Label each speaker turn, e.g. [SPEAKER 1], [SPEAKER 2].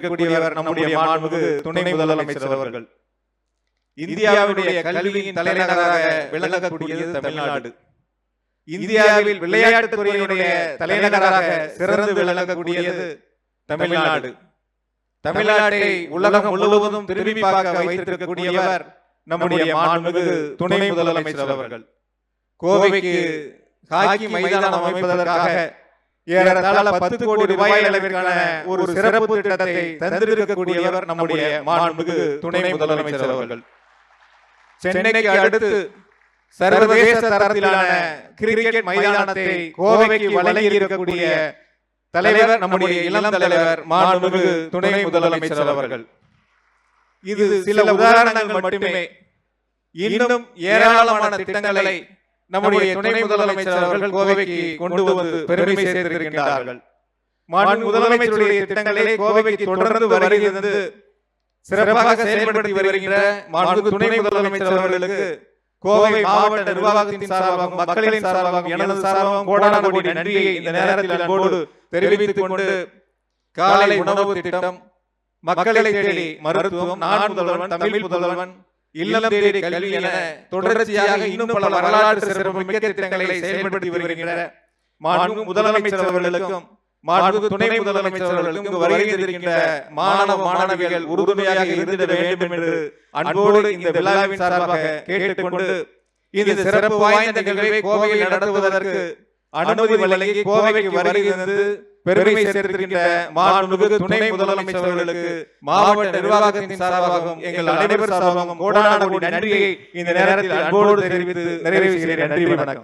[SPEAKER 1] வைத்திருக்கக்கூடியவர் நம்முடைய மாண்புமிகு துணை முதலமைச்சர் அவர்கள். இந்தியாவுடைய கல்வியின் தலைநகராக விளங்கக்கூடியது தமிழ்நாடு. இந்தியாவில் விளையாட்டுத் துறையினுடைய தலைநகராக சிறந்து விளங்கக்கூடியது தமிழ்நாடு. தமிழ்நாட்டை உலகம் முழுவதும் திரும்பி பார்க்க வைத்திருக்கக்கூடியவர் நம்முடைய மாண்புமிகு துணை முதலமைச்சர் அவர்கள். கோவைக்கு ஹாக்கி மைதானம் அமைப்பதற்காக ஏறத்தாழ 10 கோடி ரூபாய் அளவிற்கான ஒரு சிறப்பு திட்டத்தை தந்திருக்கக்கூடியவர் நம்முடைய மாண்புமிகு துணை முதலமைச்சர் அவர்கள். சென்னைக்கு அடுத்து சர்வதேச தரத்திலான கிரிக்கெட் மைதானத்தை கோவைக்கு வழங்கி இருக்கக்கூடிய தலைவர் நம்முடைய இளம் தலைவர் மாண்புமிகு துணை முதலமைச்சர் அவர்கள். இது சில உதாரணங்கள் மட்டுமே. இன்னும் ஏராளமான திட்டங்களை நம்முடைய துணை முதலமைச்சர் அவர்கள் கோவைக்கு கொண்டு வந்து பெருமை சேர்த்திருக்கின்றார்கள். மாண்புமிகு முதலமைச்சருடைய திட்டங்களை கோவைக்கு தொடர்ந்து வருகிறது சிறப்பாக செயல்படுத்தி வருகின்ற மாண்புமிகு துணை முதலமைச்சர் அவர்களுக்கு கோவை மாவட்ட நிர்வாகத்தின் சார்பாகவும் மக்களின் சார்பாகவும் எனது சார்பாகவும் கோடான கோடி நன்றியை இந்த நேரத்தில் அன்போடு தெரிவித்துக் கொண்டு, காலை உணவு திட்டம், மக்களை தேடி மருத்துவம், நான் முதல்வன், தமிழ் முதல்வன், இல்லம் தேடி கல்வி என தொடர்ச்சியாக இன்னும் பல வரலாற்று சிறப்பு மிக்க திட்டங்களை செயல்படுத்தி வருகின்ற மாண்புமிகு முதலமைச்சர் அவர்களுக்கும் மாண்புமிகு துணை முதலமைச்சர் அவர்களுக்கும் வருகை தந்திருக்கின்ற மாணவ மாணவிகள் உறுதுணையாக இருந்திட வேண்டும் என்று அன்போடு இந்த விழாவின் சார்பாக கேட்டுக்கொண்டு, இந்த சிறப்பு வாய்ந்த நிகழ்வை கோவையில் நடத்துவதற்கு அனுமதி வழங்கி கோவைக்கு வருகை தந்து பெருமை சேர்த்திருக்கின்ற மாண்புமிகு துணை முதலமைச்சர் அவர்களுக்கு மாவட்ட நிர்வாகத்தின் சார்பாகவும் எங்கள் அனைவர் சார்பாகவும் கோடான கோடி நன்றியை இந்த நேரத்தில் அன்போடு தெரிவித்து நிறைவு செய்கிறேன். நன்றி, வணக்கம்.